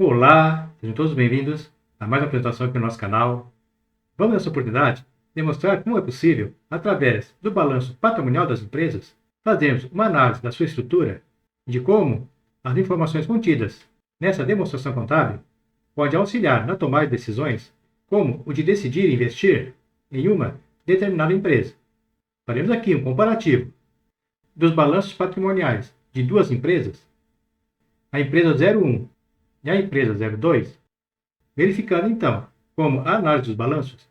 Olá, sejam todos bem-vindos a mais uma apresentação aqui no nosso canal. Vamos nessa oportunidade demonstrar como é possível, através do balanço patrimonial das empresas, fazermos uma análise da sua estrutura e de como as informações contidas nessa demonstração contábil podem auxiliar na tomada de decisões, como o de decidir investir em uma determinada empresa. Faremos aqui um comparativo dos balanços patrimoniais de duas empresas, a empresa 01 e a empresa 02, verificando então como a análise dos balanços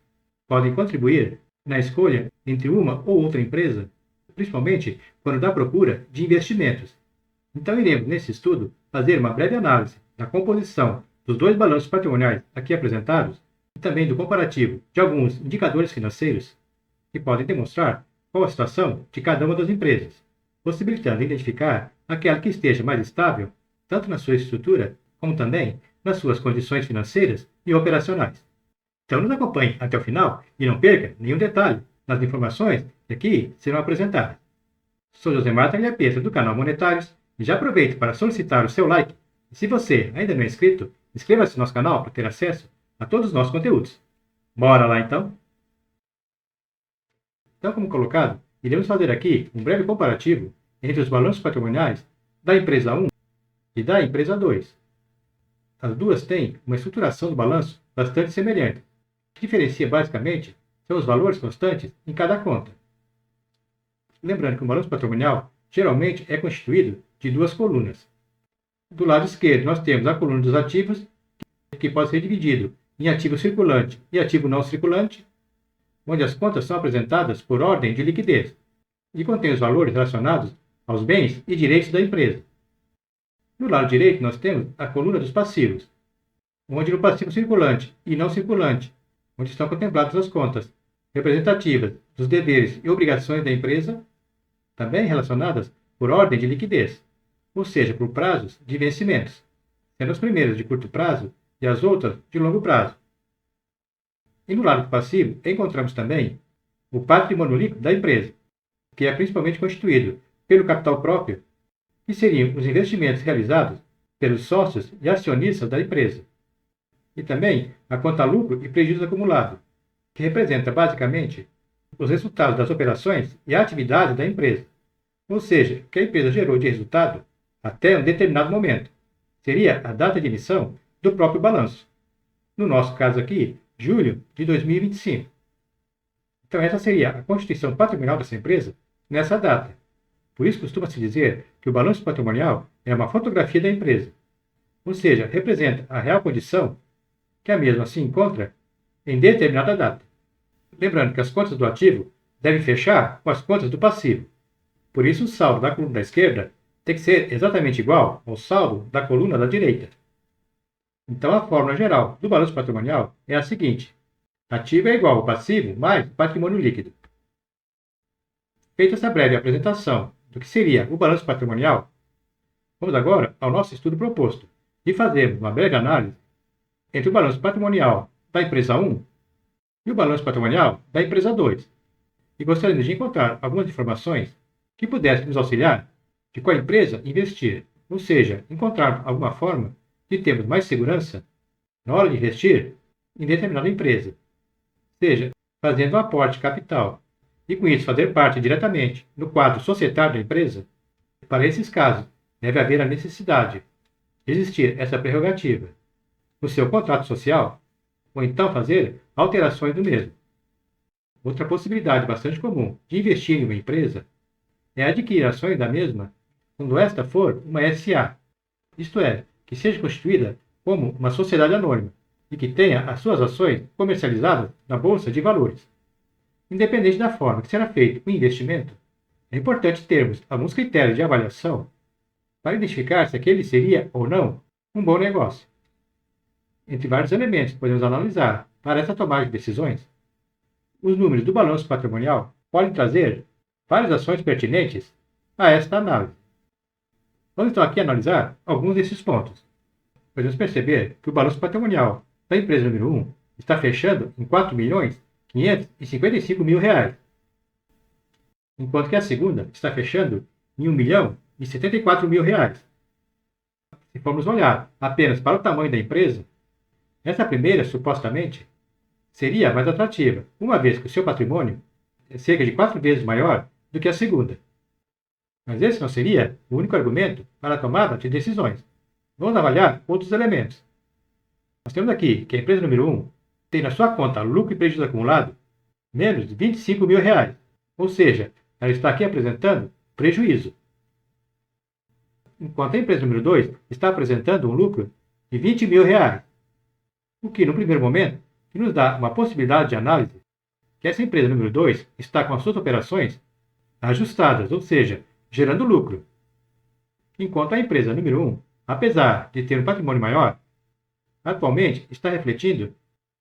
podem contribuir na escolha entre uma ou outra empresa, principalmente quando da procura de investimentos. Então iremos, nesse estudo, fazer uma breve análise da composição dos dois balanços patrimoniais aqui apresentados e também do comparativo de alguns indicadores financeiros que podem demonstrar qual a situação de cada uma das empresas, possibilitando identificar aquela que esteja mais estável, tanto na sua estrutura como também nas suas condições financeiras e operacionais. Então nos acompanhe até o final e não perca nenhum detalhe nas informações que aqui serão apresentadas. Sou José Marta Ilha do canal Monetários e já aproveito para solicitar o seu like. E se você ainda não é inscrito, inscreva-se no nosso canal para ter acesso a todos os nossos conteúdos. Bora lá então? Então, como colocado, iremos fazer aqui um breve comparativo entre os balanços patrimoniais da empresa 1 e da empresa 2. As duas têm uma estruturação do balanço bastante semelhante. O que diferencia basicamente são os valores constantes em cada conta. Lembrando que o balanço patrimonial geralmente é constituído de duas colunas. Do lado esquerdo nós temos a coluna dos ativos, que pode ser dividido em ativo circulante e ativo não circulante, onde as contas são apresentadas por ordem de liquidez e contém os valores relacionados aos bens e direitos da empresa. Do lado direito, nós temos a coluna dos passivos, onde no passivo circulante e não circulante, onde estão contempladas as contas representativas dos deveres e obrigações da empresa, também relacionadas por ordem de liquidez, ou seja, por prazos de vencimentos, sendo as primeiras de curto prazo e as outras de longo prazo. E no lado passivo, encontramos também o patrimônio líquido da empresa, que é principalmente constituído pelo capital próprio, que seriam os investimentos realizados pelos sócios e acionistas da empresa, e também a conta lucro e prejuízo acumulado, que representa basicamente os resultados das operações e atividades da empresa, ou seja, o que a empresa gerou de resultado até um determinado momento. Seria a data de emissão do próprio balanço. No nosso caso aqui, julho de 2025. Então essa seria a constituição patrimonial dessa empresa nessa data. Por isso costuma-se dizer que o balanço patrimonial é uma fotografia da empresa, ou seja, representa a real condição que a mesma se encontra em determinada data. Lembrando que as contas do ativo devem fechar com as contas do passivo. Por isso o saldo da coluna da esquerda tem que ser exatamente igual ao saldo da coluna da direita. Então a fórmula geral do balanço patrimonial é a seguinte: ativo é igual ao passivo mais patrimônio líquido. Feita essa breve apresentação do que seria o balanço patrimonial, vamos agora ao nosso estudo proposto e fazermos uma breve análise entre o balanço patrimonial da empresa 1 e o balanço patrimonial da empresa 2. E gostaríamos de encontrar algumas informações que pudessem nos auxiliar de qual empresa investir, ou seja, encontrar alguma forma de termos mais segurança na hora de investir em determinada empresa, seja fazendo um aporte de capital e com isso fazer parte diretamente no quadro societário da empresa. Para esses casos, deve haver a necessidade de existir essa prerrogativa no seu contrato social ou então fazer alterações do mesmo. Outra possibilidade bastante comum de investir em uma empresa é adquirir ações da mesma quando esta for uma SA, isto é, que seja constituída como uma sociedade anônima e que tenha as suas ações comercializadas na Bolsa de Valores. Independente da forma que será feito o investimento, é importante termos alguns critérios de avaliação para identificar se aquele seria ou não um bom negócio. Entre vários elementos que podemos analisar para essa tomada de decisões, os números do balanço patrimonial podem trazer várias ações pertinentes a esta análise. Vamos então aqui analisar alguns desses pontos. Podemos perceber que o balanço patrimonial da empresa número 1 está fechando em R$ 4.555.000, enquanto que a segunda está fechando em R$ 1.074.000. Se formos olhar apenas para o tamanho da empresa, essa primeira, supostamente, seria a mais atrativa, uma vez que o seu patrimônio é cerca de 4 vezes maior do que a segunda. Mas esse não seria o único argumento para a tomada de decisões. Vamos avaliar outros elementos. Nós temos aqui que a empresa número 1 tem na sua conta lucro e prejuízo acumulado menos de R$ 25.000, ou seja, ela está aqui apresentando prejuízo. Enquanto a empresa número 2 está apresentando um lucro de R$ 20.000, o que, no primeiro momento, nos dá uma possibilidade de análise que essa empresa número 2 está com as suas operações ajustadas, ou seja, gerando lucro. Enquanto a empresa número 1, apesar de ter um patrimônio maior, atualmente está refletindo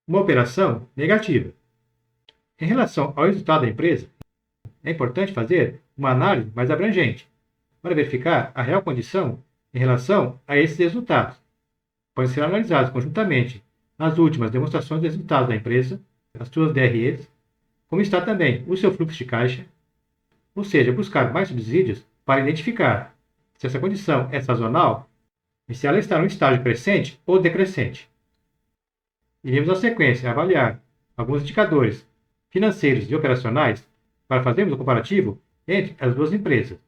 uma operação negativa. Em relação ao resultado da empresa, é importante fazer uma análise mais abrangente para verificar a real condição em relação a esses resultados. Podem ser analisados conjuntamente as últimas demonstrações de resultados da empresa, as suas DREs, como está também o seu fluxo de caixa, ou seja, buscar mais subsídios para identificar se essa condição é sazonal e se ela está em um estágio crescente ou decrescente. Iremos, na sequência, avaliar alguns indicadores financeiros e operacionais para fazermos um comparativo entre as duas empresas.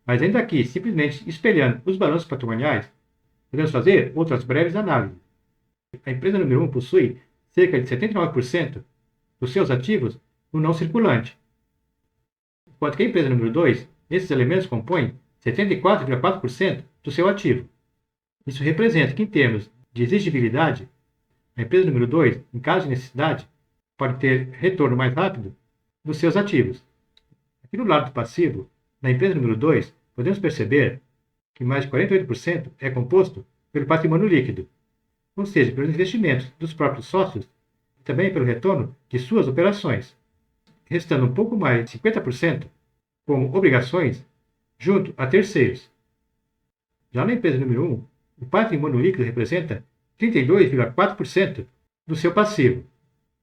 Mas ainda aqui, simplesmente espelhando os balanços patrimoniais, podemos fazer outras breves análises. A empresa número 1 possui cerca de 79% dos seus ativos no não circulante, enquanto que a empresa número 2, esses elementos compõem 74,4% do seu ativo. Isso representa que, em termos de exigibilidade, a empresa número 2, em caso de necessidade, pode ter retorno mais rápido dos seus ativos. Aqui no lado do passivo, na empresa número 2, podemos perceber que mais de 48% é composto pelo patrimônio líquido, ou seja, pelos investimentos dos próprios sócios e também pelo retorno de suas operações, restando um pouco mais de 50% como obrigações junto a terceiros. Já na empresa número 1, o patrimônio líquido representa 32,4% do seu passivo,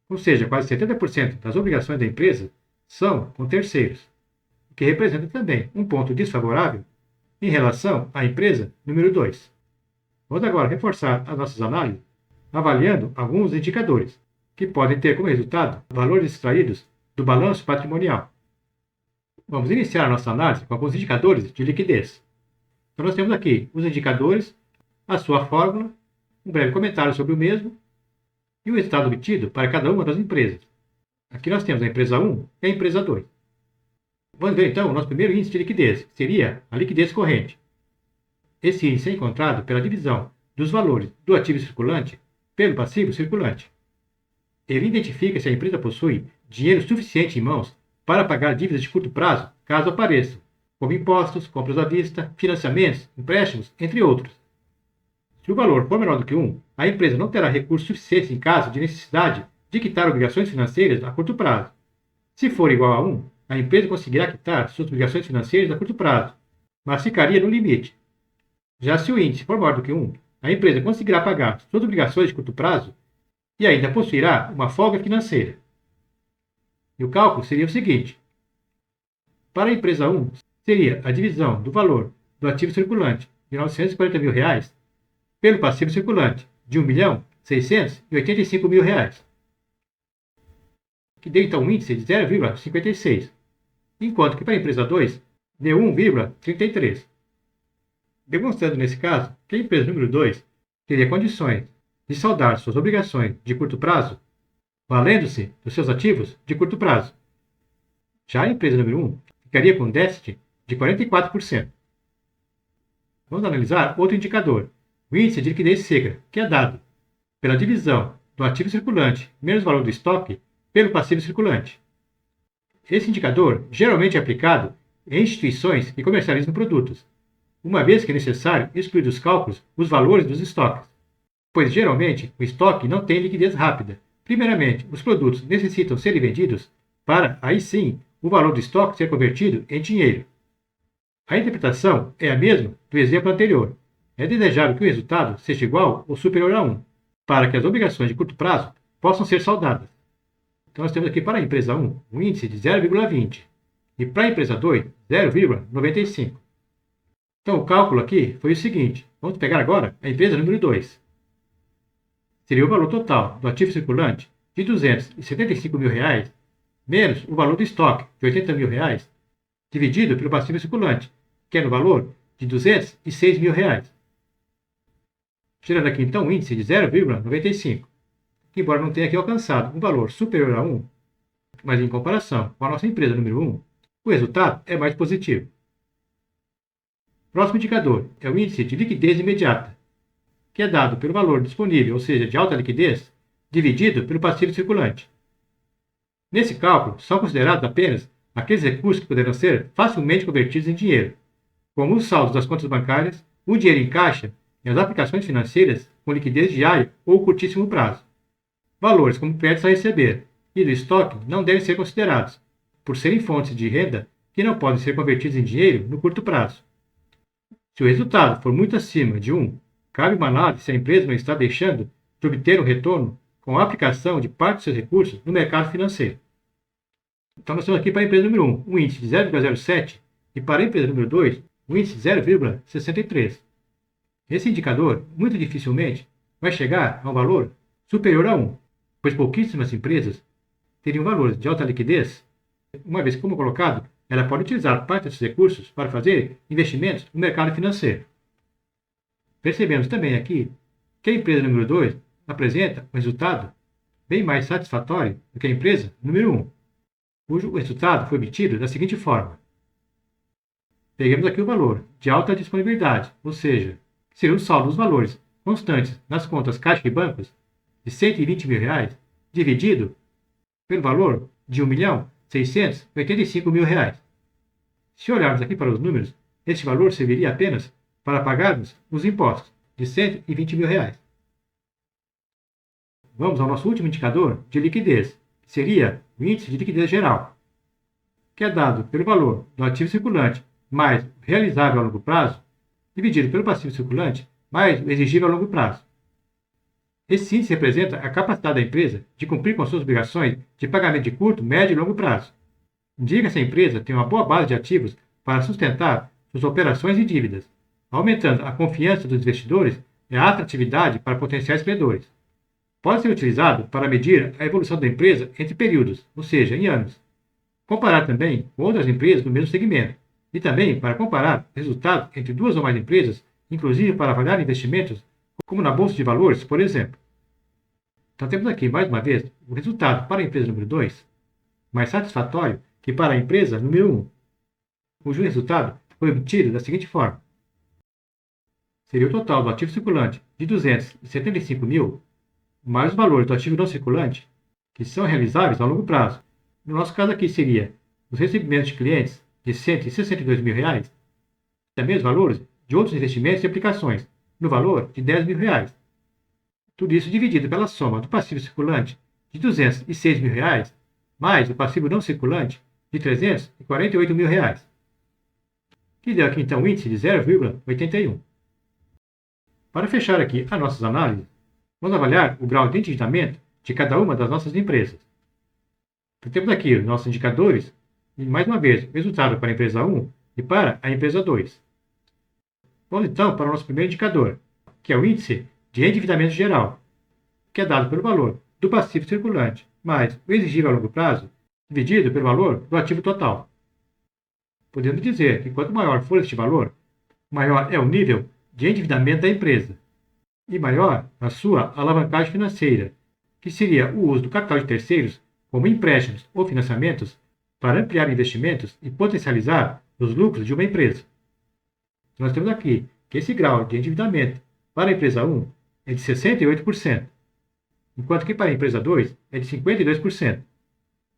ou seja, quase 70% das obrigações da empresa são com terceiros, o que representa também um ponto desfavorável em relação à empresa número 2. Vamos agora reforçar as nossas análises avaliando alguns indicadores, que podem ter como resultado valores extraídos do balanço patrimonial. Vamos iniciar a nossa análise com alguns indicadores de liquidez. Então, nós temos aqui os indicadores, a sua fórmula, um breve comentário sobre o mesmo e o resultado obtido para cada uma das empresas. Aqui nós temos a empresa 1 e a empresa 2. Vamos ver então o nosso primeiro índice de liquidez, que seria a liquidez corrente. Esse índice é encontrado pela divisão dos valores do ativo circulante pelo passivo circulante. Ele identifica se a empresa possui dinheiro suficiente em mãos para pagar dívidas de curto prazo, caso apareçam, como impostos, compras à vista, financiamentos, empréstimos, entre outros. Se o valor for menor do que 1, a empresa não terá recursos suficientes em caso de necessidade de quitar obrigações financeiras a curto prazo. Se for igual a 1, a empresa conseguirá quitar suas obrigações financeiras a curto prazo, mas ficaria no limite. Já se o índice for maior do que 1, a empresa conseguirá pagar suas obrigações de curto prazo e ainda possuirá uma folga financeira. E o cálculo seria o seguinte: para a empresa 1, seria a divisão do valor do ativo circulante de R$ 940.000 pelo passivo circulante de R$ 1.685.000, que deu então um índice de 0,56, enquanto que para a empresa 2 deu 1,33. Demonstrando nesse caso que a empresa número 2 teria condições de saldar suas obrigações de curto prazo, valendo-se dos seus ativos de curto prazo. Já a empresa número 1 ficaria com um déficit de 44%. Vamos analisar outro indicador, o índice de liquidez seca, que é dado pela divisão do ativo circulante menos o valor do estoque pelo passivo circulante. Esse indicador geralmente é aplicado em instituições que comercializam produtos, uma vez que é necessário excluir dos cálculos os valores dos estoques, pois geralmente o estoque não tem liquidez rápida. Primeiramente, os produtos necessitam ser vendidos para, aí sim, o valor do estoque ser convertido em dinheiro. A interpretação é a mesma do exemplo anterior. É desejável que o resultado seja igual ou superior a 1, para que as obrigações de curto prazo possam ser saldadas. Então, nós temos aqui para a empresa 1 um índice de 0,20 e para a empresa 2, 0,95. Então, o cálculo aqui foi o seguinte. Vamos pegar agora a empresa número 2. Seria o valor total do ativo circulante de R$ 275 mil, menos o valor do estoque de R$ 80 mil, dividido pelo passivo circulante, que é no valor de R$ 206 mil. Gerando aqui, então, um índice de 0,95, que embora não tenha aqui alcançado um valor superior a 1, mas em comparação com a nossa empresa número 1, o resultado é mais positivo. Próximo indicador é o índice de liquidez imediata, que é dado pelo valor disponível, ou seja, de alta liquidez, dividido pelo passivo circulante. Nesse cálculo, são considerados apenas aqueles recursos que poderão ser facilmente convertidos em dinheiro, como os saldos das contas bancárias, o dinheiro em caixa e as aplicações financeiras com liquidez diária ou curtíssimo prazo. Valores como créditos a receber e do estoque não devem ser considerados, por serem fontes de renda que não podem ser convertidos em dinheiro no curto prazo. Se o resultado for muito acima de 1, cabe uma análise se a empresa não está deixando de obter um retorno com a aplicação de parte de seus recursos no mercado financeiro. Então, nós temos aqui para a empresa número 1 um índice de 0,07 e para a empresa número 2 um índice de 0,63. Esse indicador, muito dificilmente, vai chegar a um valor superior a 1, pois pouquíssimas empresas teriam valores de alta liquidez, uma vez que, como colocado, ela pode utilizar parte desses recursos para fazer investimentos no mercado financeiro. Percebemos também aqui que a empresa número 2 apresenta um resultado bem mais satisfatório do que a empresa número 1, cujo resultado foi obtido da seguinte forma. Peguemos aqui o valor de alta disponibilidade, ou seja, seria o saldo dos valores constantes nas contas caixa e bancos de R$ 120 mil, dividido pelo valor de R$ 1.685.000. Se olharmos aqui para os números, este valor serviria apenas para pagarmos os impostos de R$ 120 mil. Vamos ao nosso último indicador de liquidez, que seria o índice de liquidez geral, que é dado pelo valor do ativo circulante mais o realizável a longo prazo, dividido pelo passivo circulante mais o exigível a longo prazo. Esse índice representa a capacidade da empresa de cumprir com suas obrigações de pagamento de curto, médio e longo prazo. Indica se a empresa tem uma boa base de ativos para sustentar suas operações e dívidas, aumentando a confiança dos investidores e a atratividade para potenciais credores. Pode ser utilizado para medir a evolução da empresa entre períodos, ou seja, em anos. Comparar também com outras empresas do mesmo segmento, e também para comparar resultados entre duas ou mais empresas, inclusive para avaliar investimentos, como na Bolsa de Valores, por exemplo. Então temos aqui, mais uma vez, o resultado para a empresa número 2, mais satisfatório que para a empresa número 1, cujo resultado foi obtido da seguinte forma. Seria o total do ativo circulante de 275 mil, mais os valores do ativo não circulante, que são realizáveis a longo prazo. No nosso caso aqui seria os recebimentos de clientes de R$ 162 mil, também os valores de outros investimentos e aplicações, no valor de R$ 10 mil. Tudo isso dividido pela soma do passivo circulante de R$ 206 mil, mais o passivo não circulante de R$ 348 mil, que deu aqui então um índice de 0,81. Para fechar aqui as nossas análises, vamos avaliar o grau de endividamento de cada uma das nossas empresas. Então, temos aqui os nossos indicadores e, mais uma vez, o resultado para a empresa 1 e para a empresa 2. Vamos então para o nosso primeiro indicador, que é o índice de endividamento geral, que é dado pelo valor do passivo circulante mais o exigível a longo prazo, dividido pelo valor do ativo total. Podemos dizer que quanto maior for este valor, maior é o nível de endividamento da empresa e maior a sua alavancagem financeira, que seria o uso do capital de terceiros como empréstimos ou financiamentos para ampliar investimentos e potencializar os lucros de uma empresa. Nós temos aqui que esse grau de endividamento para a empresa 1 é de 68%, enquanto que para a empresa 2 é de 52%.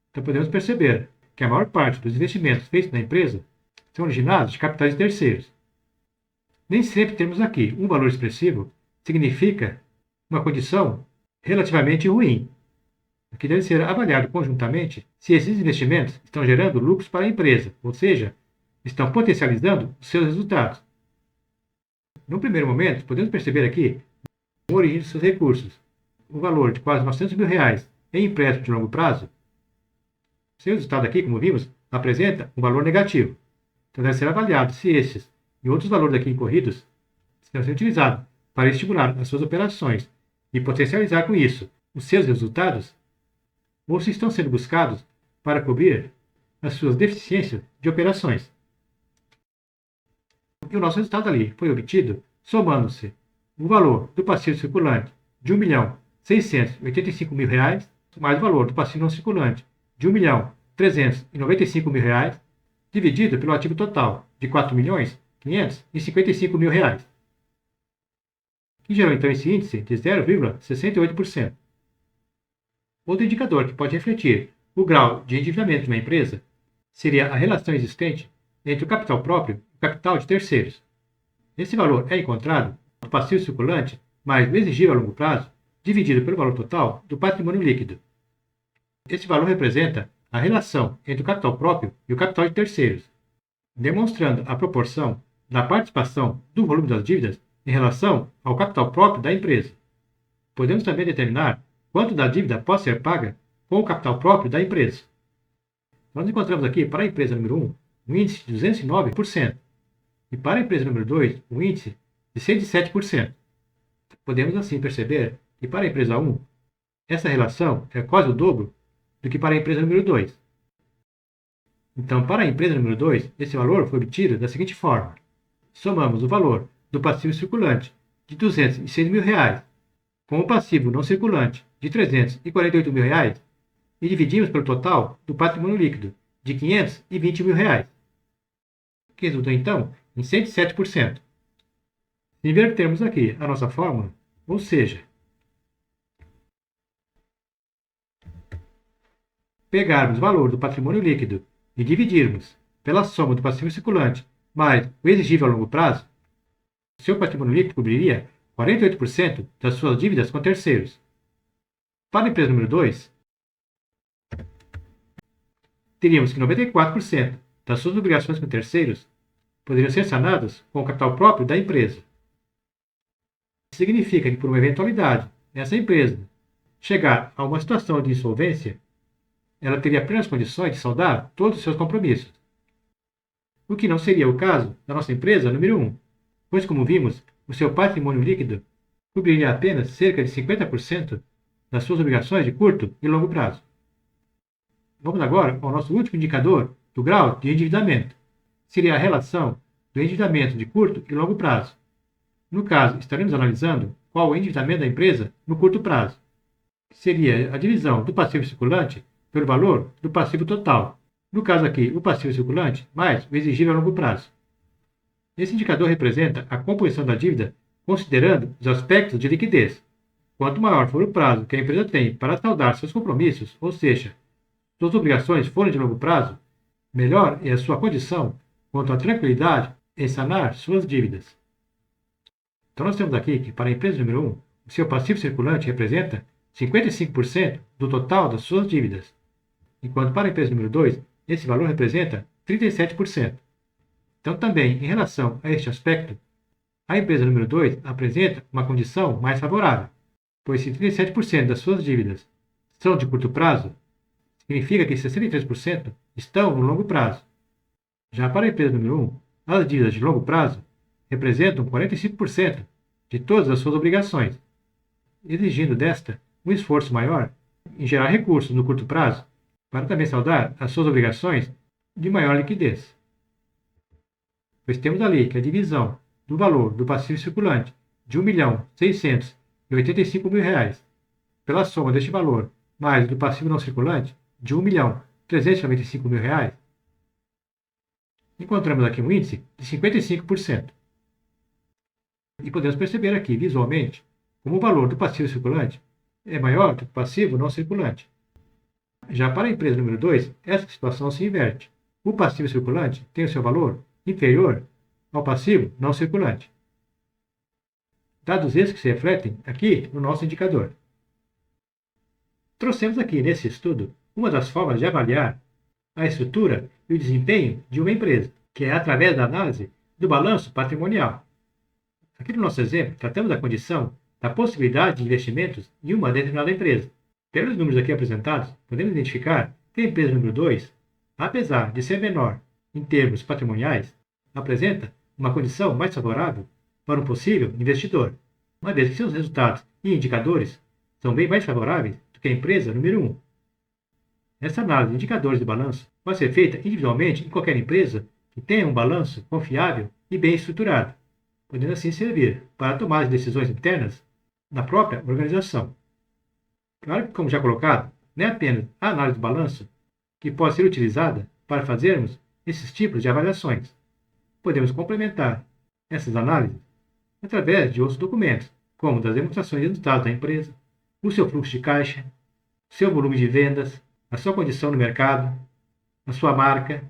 Então podemos perceber que a maior parte dos investimentos feitos na empresa são originados de capitais de terceiros. Nem sempre temos aqui um valor expressivo significa uma condição relativamente ruim, que deve ser avaliado conjuntamente se esses investimentos estão gerando lucros para a empresa, ou seja, estão potencializando os seus resultados. No primeiro momento, podemos perceber aqui a origem dos seus recursos, o valor de quase R$ 900 mil em empréstimo de longo prazo. Seu resultado aqui, como vimos, apresenta um valor negativo. Então deve ser avaliado se esses e outros valores aqui incorridos estão sendo utilizados para estimular as suas operações e potencializar com isso os seus resultados, ou se estão sendo buscados para cobrir as suas deficiências de operações. E o nosso resultado ali foi obtido somando-se o valor do passivo circulante de R$ 1.685.000 mais o valor do passivo não circulante de R$ 1.395.000 dividido pelo ativo total de R$ 4.555.000, que gerou então esse índice de 0,68%. Outro indicador que pode refletir o grau de endividamento de uma empresa seria a relação existente entre o capital próprio e o capital de terceiros. Esse valor é encontrado no passivo circulante mais o exigível a longo prazo dividido pelo valor total do patrimônio líquido. Esse valor representa a relação entre o capital próprio e o capital de terceiros, demonstrando a proporção da participação do volume das dívidas em relação ao capital próprio da empresa. Podemos também determinar quanto da dívida pode ser paga com o capital próprio da empresa. Nós encontramos aqui para a empresa número 1 um índice de 209% e para a empresa número 2 um índice de 107%. Podemos assim perceber que para a empresa 1 essa relação é quase o dobro do que para a empresa número 2. Então, para a empresa número 2, esse valor foi obtido da seguinte forma. Somamos o valor do passivo circulante de R$ 206.000 com o passivo não circulante de R$ 348.000 e dividimos pelo total do patrimônio líquido de R$ 520.000, que resultou então em 107%. Se invertermos aqui a nossa fórmula, ou seja, pegarmos o valor do patrimônio líquido e dividirmos pela soma do passivo circulante mais o exigível a longo prazo, seu patrimônio líquido cobriria 48% das suas dívidas com terceiros. Para a empresa número 2, teríamos que 94% das suas obrigações com terceiros poderiam ser sanadas com o capital próprio da empresa. Isso significa que, por uma eventualidade, essa empresa chegar a uma situação de insolvência, ela teria plenas condições de saldar todos os seus compromissos. O que não seria o caso da nossa empresa número 1, pois, como vimos, o seu patrimônio líquido cobriria apenas cerca de 50% das suas obrigações de curto e longo prazo. Vamos agora ao nosso último indicador do grau de endividamento. Seria a relação do endividamento de curto e longo prazo. No caso, estaremos analisando qual o endividamento da empresa no curto prazo. Seria a divisão do passivo circulante pelo valor do passivo total. No caso aqui, o passivo circulante mais o exigível a longo prazo. Esse indicador representa a composição da dívida considerando os aspectos de liquidez. Quanto maior for o prazo que a empresa tem para saldar seus compromissos, ou seja, suas obrigações forem de longo prazo, melhor é a sua condição quanto à tranquilidade em sanar suas dívidas. Então nós temos aqui que para a empresa número 1, o seu passivo circulante representa 55% do total das suas dívidas, enquanto para a empresa número 2, esse valor representa 37%. Então também, em relação a este aspecto, a empresa número 2 apresenta uma condição mais favorável, pois se 37% das suas dívidas são de curto prazo, significa que 63% estão no longo prazo. Já para a empresa número 1, as dívidas de longo prazo representam 45% de todas as suas obrigações, exigindo desta um esforço maior em gerar recursos no curto prazo para também saldar as suas obrigações de maior liquidez. Pois temos ali que a divisão do valor do passivo circulante de R$ 1.685.000 pela soma deste valor mais o do passivo não circulante de R$ 1.395.000, encontramos aqui um índice de 55%. E podemos perceber aqui visualmente como o valor do passivo circulante é maior do que o passivo não circulante. Já para a empresa número 2, essa situação se inverte. O passivo circulante tem o seu valor inferior ao passivo não circulante. Dados esses que se refletem aqui no nosso indicador. Trouxemos aqui nesse estudo uma das formas de avaliar a estrutura e o desempenho de uma empresa, que é através da análise do balanço patrimonial. Aqui no nosso exemplo, tratamos da condição da possibilidade de investimentos em uma determinada empresa. Pelos números aqui apresentados, podemos identificar que a empresa número 2, apesar de ser menor em termos patrimoniais, apresenta uma condição mais favorável para um possível investidor, uma vez que seus resultados e indicadores são bem mais favoráveis do que a empresa número 1. Essa análise de indicadores de balanço pode ser feita individualmente em qualquer empresa que tenha um balanço confiável e bem estruturado, podendo assim servir para tomar as decisões internas na própria organização. Claro que, como já colocado, não é apenas a análise do balanço que pode ser utilizada para fazermos esses tipos de avaliações. Podemos complementar essas análises através de outros documentos, como das demonstrações de resultados da empresa, o seu fluxo de caixa, seu volume de vendas, a sua condição no mercado, a sua marca.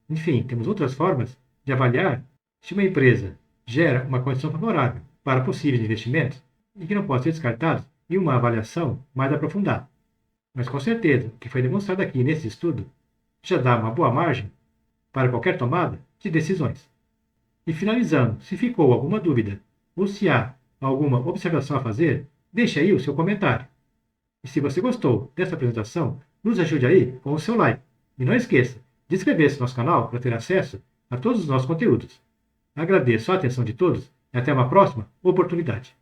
Enfim, temos outras formas de avaliar se uma empresa gera uma condição favorável para possíveis investimentos e que não pode ser descartados em uma avaliação mais aprofundada. Mas com certeza, o que foi demonstrado aqui nesse estudo já dá uma boa margem para qualquer tomada de decisões. E finalizando, se ficou alguma dúvida ou se há alguma observação a fazer, deixe aí o seu comentário. E se você gostou dessa apresentação, nos ajude aí com o seu like. E não esqueça de inscrever-se no nosso canal para ter acesso a todos os nossos conteúdos. Agradeço a atenção de todos e até uma próxima oportunidade.